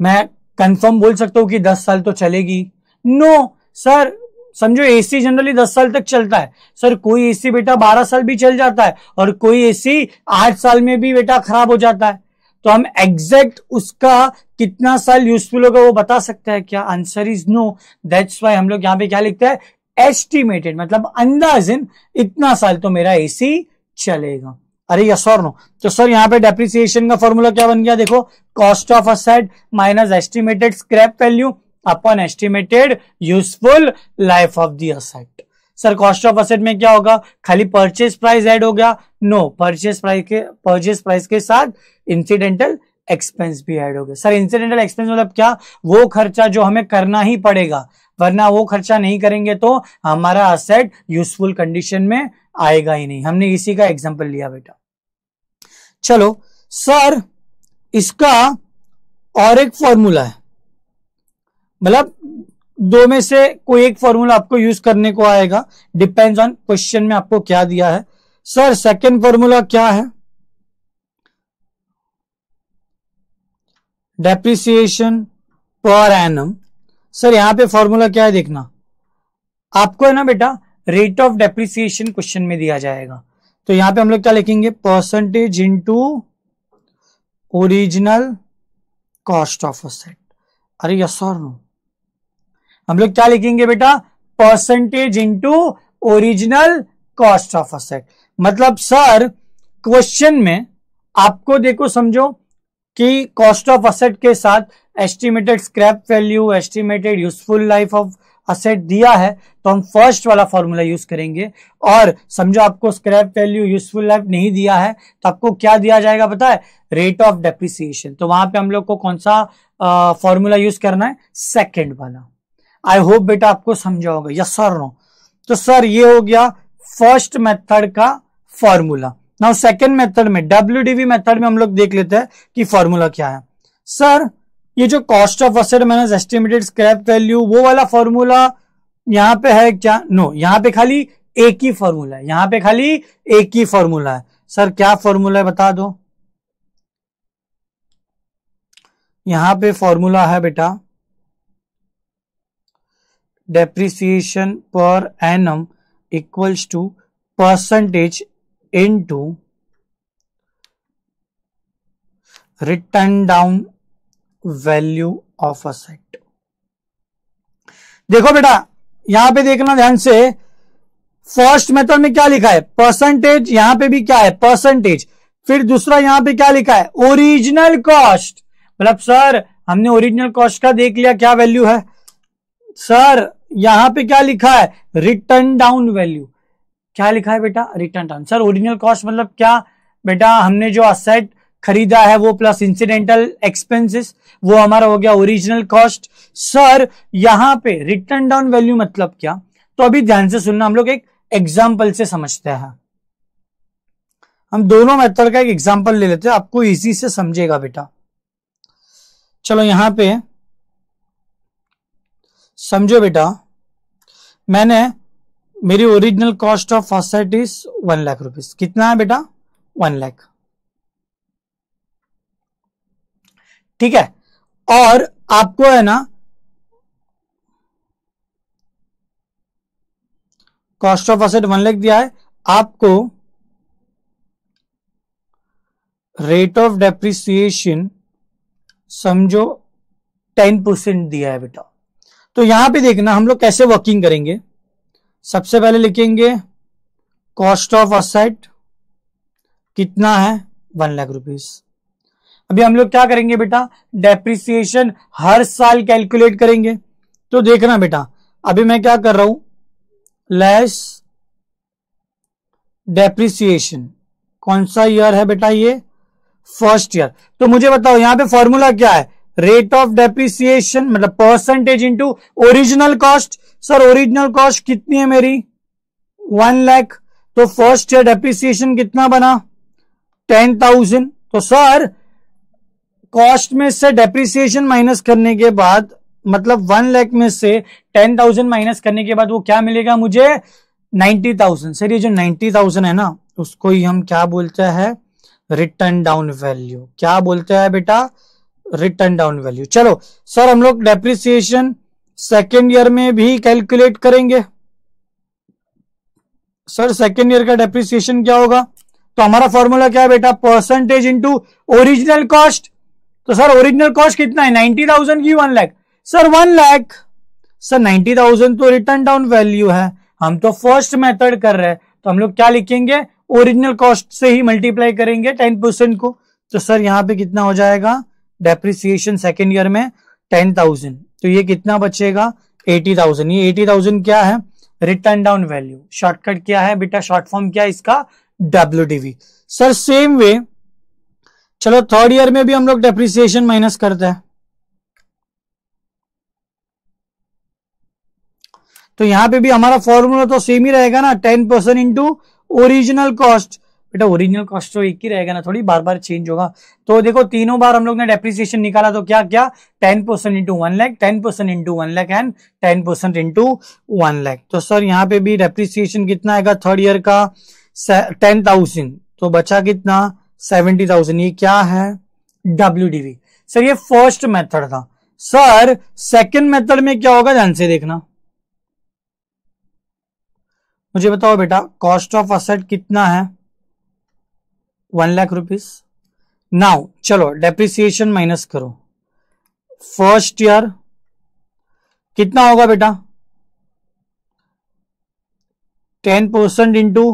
मैं कंफर्म बोल सकता हूं कि 10 साल तो चलेगी, नो सर। समझो एसी जनरली 10 साल तक चलता है, सर कोई एसी बेटा 12 साल भी चल जाता है और कोई एसी 8 साल में भी बेटा खराब हो जाता है। तो हम एग्जैक्ट उसका कितना साल यूजफुल होगा वो बता सकते हैं क्या, answer is no. That's why हम लोग यहां पे क्या लिखते हैं, एस्टिमेटेड मतलब अंदाजन इतना साल तो मेरा एसी चलेगा, अरे यस और नो। तो सर यहाँ पे डेप्रिसिएशन का फॉर्मूला क्या बन गया, देखो cost of asset minus estimated scrap value upon estimated useful life of the asset. Sir cost of asset में क्या होगा, खाली परचेज प्राइस ऐड हो गया, नो, परचेज प्राइस के साथ इंसिडेंटल एक्सपेंस भी ऐड हो गया। सर इंसिडेंटल एक्सपेंस मतलब क्या, वो खर्चा जो हमें करना ही पड़ेगा, वरना वो खर्चा नहीं करेंगे तो हमारा असेट यूजफुल कंडीशन में आएगा ही नहीं। हमने इसी का एग्जांपल लिया बेटा। चलो सर इसका और एक फॉर्मूला है, मतलब दो में से कोई एक फॉर्मूला आपको यूज करने को आएगा, डिपेंड्स ऑन क्वेश्चन में आपको क्या दिया है। सर सेकंड फॉर्मूला क्या है, डेप्रिसिएशन पर एनम। सर यहां पे फॉर्मूला क्या है देखना, आपको है ना बेटा रेट ऑफ डेप्रिसिएशन क्वेश्चन में दिया जाएगा, तो यहां पे हम लोग क्या लिखेंगे, percentage into original cost of asset. अरे यस और नो, हम लोग क्या लिखेंगे बेटा, percentage into original cost of asset. मतलब सर क्वेश्चन में आपको देखो समझो कि कॉस्ट ऑफ असेट के साथ estimated scrap value, estimated useful life of asset दिया है, तो हम फर्स्ट वाला फॉर्मूला यूज करेंगे। और समझो आपको स्क्रैप वैल्यू, यूजफुल लाइफ नहीं दिया है तो आपको क्या दिया जाएगा पता है, रेट ऑफ डेप्रिसिएशन। तो वहां पे हम लोग को कौन सा फॉर्मूला यूज करना है, सेकंड वाला। आई होप बेटा आपको समझा होगा, यस और नो। तो सर ये हो गया फर्स्ट मेथड का फॉर्मूला। नाउ सेकंड मेथड में, WDV मेथड में हम लोग देख लेते हैं कि फॉर्मूला क्या है। सर ये जो cost of asset minus estimated scrap value, वो वाला फॉर्मूला यहां पे है क्या, नो, यहां पे खाली एक ही फॉर्मूला है, यहां पे खाली एक ही फॉर्मूला है। सर क्या फॉर्मूला है बता दो, यहां पे फॉर्मूला है बेटा depreciation per annum equals to percentage into return down value of asset. देखो बेटा यहां पे देखना ध्यान से, फर्स्ट मेथड में क्या लिखा है परसेंटेज, यहां पे भी क्या है परसेंटेज, फिर दूसरा यहां पे क्या लिखा है ओरिजिनल कॉस्ट। मतलब सर हमने ओरिजिनल कॉस्ट का देख लिया क्या वैल्यू है, सर यहां पे क्या लिखा है रिटर्न डाउन वैल्यू। क्या लिखा है बेटा return down. Sir original cost मतलब क्या बेटा, हमने जो असेट खरीदा है वो प्लस इंसिडेंटल एक्सपेंसेस, वो हमारा हो गया ओरिजिनल कॉस्ट। सर यहां पे रिटर्न डाउन वैल्यू मतलब क्या, तो अभी ध्यान से सुनना, हम लोग एक एग्जाम्पल से समझते हैं। हम दोनों मेथड का एक एग्जाम्पल ले लेते हैं, आपको इजी से समझेगा बेटा। चलो यहां पे समझो बेटा, मैंने मेरी original cost of asset is 1 lakh rupees. कितना है बेटा 1 लाख, ठीक है। और आपको है ना कॉस्ट ऑफ असेट 1 लाख दिया है, आपको रेट ऑफ डेप्रिसिएशन समझो 10% दिया है बेटा। तो यहां पे देखना हम लोग कैसे वर्किंग करेंगे। सबसे पहले लिखेंगे कॉस्ट ऑफ असेट कितना है 1 लाख रुपीज। अभी हम लोग क्या करेंगे बेटा डेप्रिसिएशन हर साल कैलकुलेट करेंगे। तो देखना बेटा अभी मैं क्या कर रहा हूं लेस डेप्रिसिएशन, कौन सा ईयर है बेटा ये फर्स्ट ईयर। तो मुझे बताओ यहां पे फॉर्मूला क्या है रेट ऑफ डेप्रिसिएशन मतलब percentage into original cost. Sir original cost कितनी है मेरी 1 लाख, तो फर्स्ट ईयर डेप्रिसिएशन कितना बना 10,000। तो सर कॉस्ट में से डेप्रिसिएशन माइनस करने के बाद मतलब 1 लाख में से 10,000 माइनस करने के बाद वो क्या मिलेगा मुझे 90,000। सर ये जो 90,000 है ना उसको ही हम क्या बोलते हैं रिटर्न डाउन वैल्यू। क्या बोलते हैं बेटा रिटर्न डाउन वैल्यू। चलो सर हम लोग डेप्रिसिएशन सेकेंड ईयर में भी कैलकुलेट करेंगे। सर सेकेंड ईयर का डेप्रिसिएशन क्या होगा, तो हमारा फॉर्मूला क्या है बेटा परसेंटेज इनटू ओरिजिनल कॉस्ट। तो सर ओरिजिनल कॉस्ट कितना है 90,000 की 1 लाख। सर 1 लाख, सर 90,000 तो रिटर्न डाउन वैल्यू है, हम तो फर्स्ट मेथड कर रहे हैं, तो हम लोग क्या लिखेंगे ओरिजिनल कॉस्ट से ही मल्टीप्लाई करेंगे 10% को। तो सर यहां पे कितना हो जाएगा डेप्रिसिएशन सेकेंड ईयर में 10,000, तो ये कितना बचेगा 80,000। ये 80,000 क्या है रिटर्न डाउन वैल्यू। शॉर्टकट क्या है बेटा शॉर्ट फॉर्म क्या है इसका WDV। सर सेम वे चलो थर्ड ईयर में भी हम लोग डेप्रिसिएशन माइनस करते हैं। तो यहां पे भी हमारा फॉर्मूला तो सेम ही रहेगा ना 10% इंटू ओरिजिनल कॉस्ट। बेटा ओरिजिनल कॉस्ट तो एक ही रहेगा ना, थोड़ी बार बार चेंज होगा। तो देखो तीनों बार हम लोग ने डेप्रिसिएशन निकाला तो क्या क्या 10% into 1 lakh, 10% into 1 lakh and 10% into 1 lakh. तो सर यहाँ पे भी डेप्रिसिएशन कितना आएगा थर्ड ईयर का 10,000, तो बचा कितना 70,000। ये क्या है WDV। सर ये फर्स्ट मेथड था। सर सेकेंड मेथड में क्या होगा ध्यान से देखना, मुझे बताओ बेटा कॉस्ट ऑफ असेट कितना है 1 लाख रुपीज। नाउ चलो डेप्रिसिएशन माइनस करो, फर्स्ट ईयर कितना होगा बेटा 10% इंटू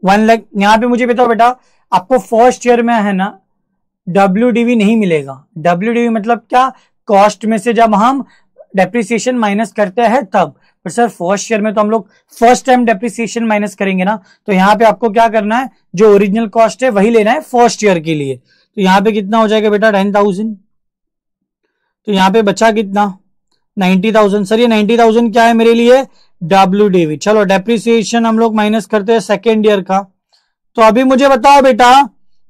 1 लाख। यहां पे मुझे बताओ बेटा आपको फर्स्ट ईयर में है ना WDV नहीं मिलेगा। WDV मतलब क्या कॉस्ट में से जब हम डेप्रिसिएशन माइनस करते हैं तब। पर सर फर्स्ट ईयर में तो हम लोग फर्स्ट टाइम डेप्रिसिएशन माइनस करेंगे ना, तो यहां पे आपको क्या करना है जो ओरिजिनल कॉस्ट है वही लेना है फर्स्ट ईयर के लिए। तो यहां पे कितना हो जाएगा बेटा 10,000, तो यहां पे बचा कितना 90,000। सर ये 90,000 क्या है मेरे लिए WDV। चलो डेप्रिसिएशन हम लोग माइनस करते हैं सेकेंड ईयर का। तो अभी मुझे बताओ बेटा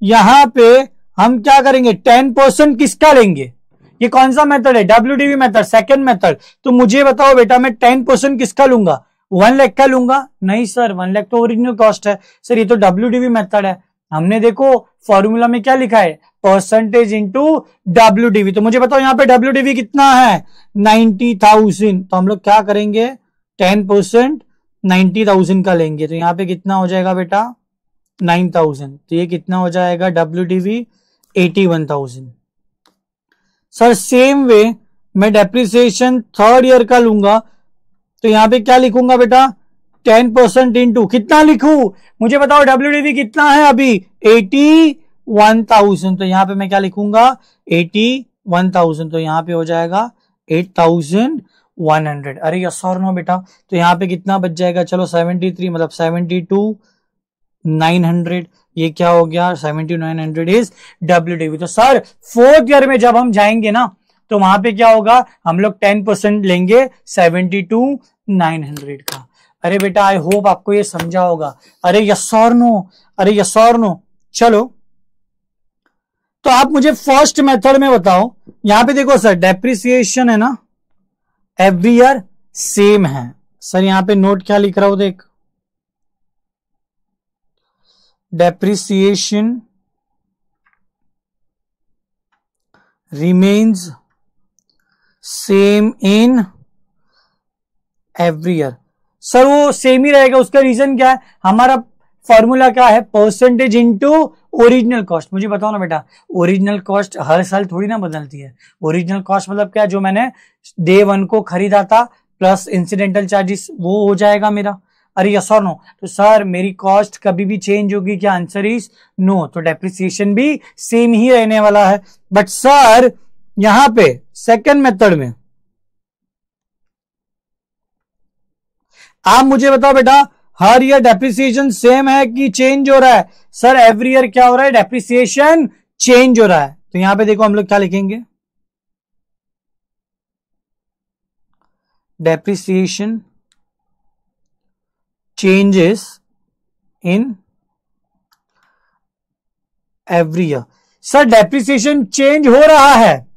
यहां पे हम क्या करेंगे 10% किसका लेंगे, ये कौन सा मेथड है WDV मेथड सेकंड मेथड। तो मुझे बताओ बेटा मैं 10% किसका लूंगा 1 लाख का लूंगा। नहीं सर 1 लाख तो ओरिजिनल कॉस्ट है। सर ये तो WDV मेथड है, हमने देखो फॉर्मूला में क्या लिखा है, परसेंटेज इंटू WDV। तो मुझे बताओ यहाँ पे WDV कितना है, 90,000। तो हम लोग क्या करेंगे, 10% 90,000 का लेंगे। तो यहाँ पे कितना हो जाएगा बेटा, 9,000। तो ये कितना हो जाएगा WDV, 81,000। सर सेम वे मैं डेप्रिसिएशन थर्ड ईयर का लूंगा, तो यहां पे क्या लिखूंगा बेटा, 10% इंटू कितना लिखूं, मुझे बताओ WDV कितना है अभी, 81,000। तो यहां पे मैं क्या लिखूंगा, 81,000। तो यहां पे हो जाएगा 8,100। अरे यस और नो बेटा। तो यहां पे कितना बच जाएगा, चलो 73 मतलब 72,900। ये क्या हो गया, 72,900 इज WDV। तो सर फोर्थ ईयर में जब हम जाएंगे ना, तो वहां पे क्या होगा, हम लोग 10% लेंगे 72,900 का। अरे बेटा आई होप आपको ये समझा होगा। अरे यस और नो, अरे यस और नो। चलो तो आप मुझे फर्स्ट मेथड में बताओ, यहां पे देखो सर डेप्रिसिएशन है ना एवरी ईयर सेम है। सर यहां पे नोट क्या लिख रहा हूं देख, depreciation remains same in every year. Sir वो सेम ही रहेगा, उसका रीजन क्या है, हमारा फॉर्मूला क्या है, परसेंटेज इनटू ओरिजिनल कॉस्ट। मुझे बताओ ना बेटा, ओरिजिनल कॉस्ट हर साल थोड़ी ना बदलती है। ओरिजिनल कॉस्ट मतलब क्या, जो मैंने डे 1 को खरीदा था प्लस इंसिडेंटल चार्जेस, वो हो जाएगा मेरा। अरे यस और नो। तो सर मेरी कॉस्ट कभी भी चेंज होगी क्या, आंसर इज नो। तो डेप्रिसिएशन भी सेम ही रहने वाला है। बट सर यहां पे सेकेंड मेथड में आप मुझे बताओ बेटा, हर ईयर डेप्रिसिएशन सेम है कि चेंज हो रहा है। सर एवरी ईयर क्या हो रहा है, डेप्रिसिएशन चेंज हो रहा है। तो यहां पे देखो हम लोग क्या लिखेंगे, depreciation changes in every year. Sir depreciation change हो रहा है,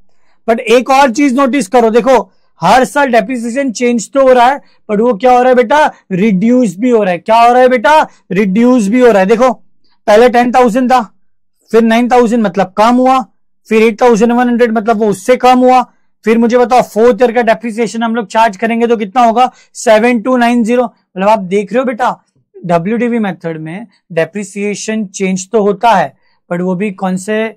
बट एक और चीज नोटिस करो, देखो हर साल डेप्रिसिएशन चेंज तो हो रहा है, बट वो क्या हो रहा है बेटा, रिड्यूस भी हो रहा है। क्या हो रहा है बेटा, रिड्यूस भी हो रहा है। देखो पहले 10,000 था, फिर 9,000 मतलब कम हुआ, फिर 8,100 मतलब वो उससे कम हुआ। फिर मुझे बताओ फोर्थ ईयर का डेप्रिसिएशन हम लोग चार्ज करेंगे तो कितना होगा, 7290। मतलब आप देख रहे हो बेटा, WDV मेथड में डेप्रिसिएशन चेंज तो होता है, बट वो भी कौन से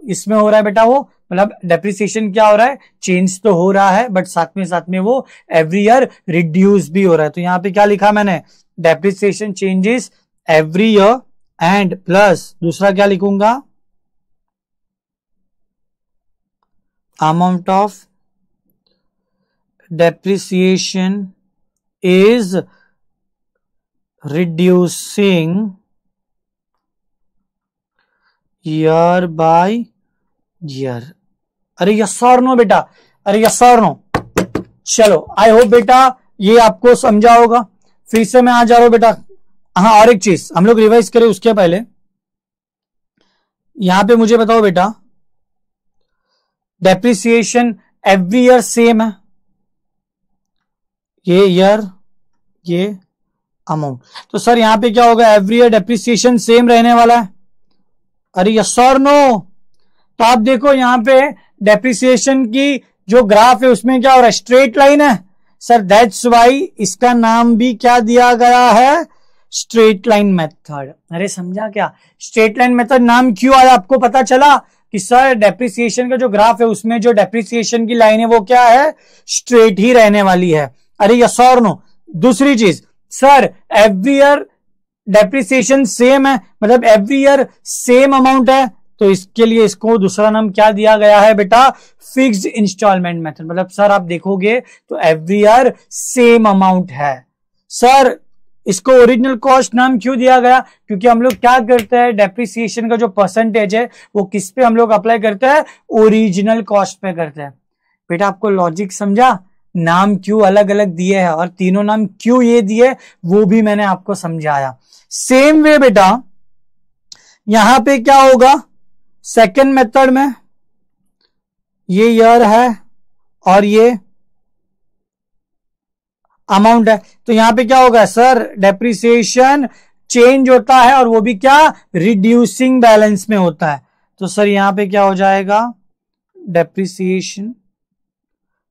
इसमें हो रहा है बेटा, वो मतलब डेप्रिसिएशन क्या हो रहा है, चेंज तो हो रहा है, बट साथ में वो एवरी ईयर रिड्यूस भी हो रहा है। तो यहां पे क्या लिखा मैंने, depreciation changes every year and plus दूसरा क्या लिखूंगा, amount of depreciation is reducing year by year. अरे यस और नो बेटा, अरे यस और नो। चलो आई होप बेटा ये आपको समझा होगा। फिर से मैं आ जा रहा हूं बेटा। हाँ और एक चीज हम लोग रिवाइज करें उसके पहले, यहां पे मुझे बताओ बेटा, डेप्रिसिएशन एवरी ईयर सेम है, ये ईयर ये अमाउंट। तो सर यहां पे क्या होगा, एवरी ईयर डेप्रिसिएशन सेम रहने वाला है। अरे यस और नो। तो आप देखो यहां पे डेप्रिसिएशन की जो ग्राफ है उसमें क्या हो रहा है, स्ट्रेट लाइन है। सर दैट्स वाई इसका नाम भी क्या दिया गया है, स्ट्रेट लाइन मेथड। अरे समझा क्या, स्ट्रेट लाइन मेथड नाम क्यों आया, आपको पता चला कि सर डेप्रिसिएशन का जो ग्राफ है उसमें जो डेप्रिसिएशन की लाइन है वो क्या है, स्ट्रेट ही रहने वाली है। अरे यस और नो। दूसरी चीज, sir every year depreciation same है, मतलब एवरी ईयर सेम अमाउंट है, तो इसके लिए इसको दूसरा नाम क्या दिया गया है बेटा, फिक्स्ड इंस्टॉलमेंट मेथड। मतलब सर आप देखोगे तो एवरी ईयर सेम अमाउंट है। सर इसको ओरिजिनल कॉस्ट नाम क्यों दिया गया, क्योंकि हम लोग क्या करते हैं, डेप्रिसिएशन का जो परसेंटेज है वो किस पे हम लोग अप्लाई करते हैं, ओरिजिनल कॉस्ट पे करते हैं। बेटा आपको लॉजिक समझा, नाम क्यों अलग अलग दिए हैं और तीनों नाम क्यों ये दिए वो भी मैंने आपको समझाया। सेम वे बेटा यहां पे क्या होगा, सेकेंड मेथड में ये ईयर है और ये अमाउंट है, तो यहां पे क्या होगा सर, डेप्रिसिएशन चेंज होता है और वो भी क्या, रिड्यूसिंग बैलेंस में होता है। तो सर यहां पे क्या हो जाएगा, डेप्रिसिएशन।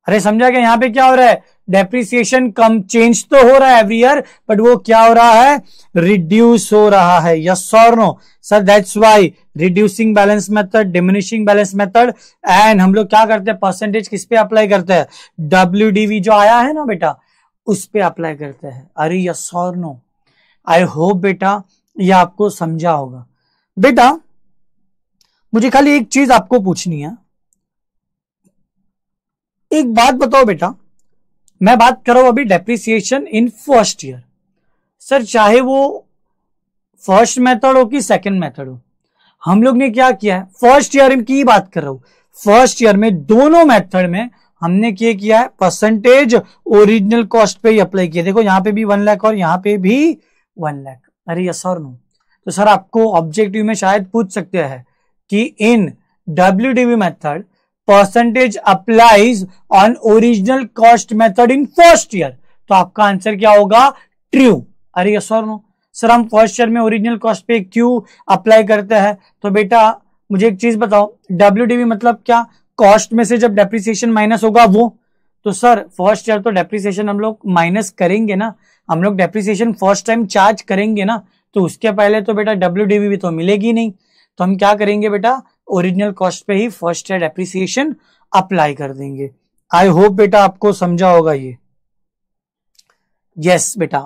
अरे समझा क्या, यहां पे क्या हो रहा है, डेप्रिसिएशन कम, चेंज तो हो रहा है एवरी ईयर, बट वो क्या हो रहा है, रिड्यूस हो रहा है। यस और no sir, that's why reducing balance method, diminishing balance method, and हम लोग क्या करते हैं, परसेंटेज किस पे अप्लाई करते हैं, WDV जो आया है ना बेटा, उस पे अप्लाई करते हैं। अरे यस और नो, आई होप बेटा ये आपको समझा होगा। बेटा मुझे खाली एक चीज आपको पूछनी है, एक बात बताओ बेटा, मैं बात कर रहा हूं अभी depreciation in first year. Sir चाहे वो फर्स्ट मेथड हो कि सेकंड मेथड हो, हम लोग ने क्या किया है, फर्स्ट ईयर की बात कर रहा हूं, फर्स्ट ईयर में दोनों मेथड में हमने क्या किया है, परसेंटेज ओरिजिनल कॉस्ट पे ही अप्लाई किया। देखो यहां पे भी 1 लाख और यहां पे भी 1 लाख। अरे यस और नो, तो सर आपको ऑब्जेक्टिव में शायद पूछ सकते हैं कि इन WDV method percentage applies on original cost method in first year, तो आपका आंसर क्या होगा, ट्रू। अरे यस और नो, सर हम फर्स्ट ईयर में ओरिजिनल कॉस्ट पे क्यों अप्लाई करते हैं, तो बेटा मुझे एक चीज बताओ, WDV मतलब क्या, कॉस्ट में से जब डेप्रिसिएशन माइनस होगा वो, तो सर फर्स्ट ईयर तो डेप्रिसिएशन हम लोग माइनस करेंगे ना, हम लोग डेप्रिसिएशन फर्स्ट टाइम चार्ज करेंगे ना, तो उसके पहले तो बेटा WDV भी तो मिलेगी नहीं, तो हम क्या करेंगे बेटा, ओरिजिनल कॉस्ट पे ही फर्स्ट ईयर डेप्रिसिएशन अप्लाई कर देंगे। आई होप बेटा आपको समझा होगा ये। यस बेटा,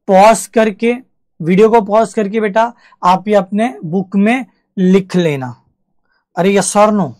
पॉज करके, वीडियो को पॉज करके बेटा आप ये अपने बुक में लिख लेना। अरे यस और नो,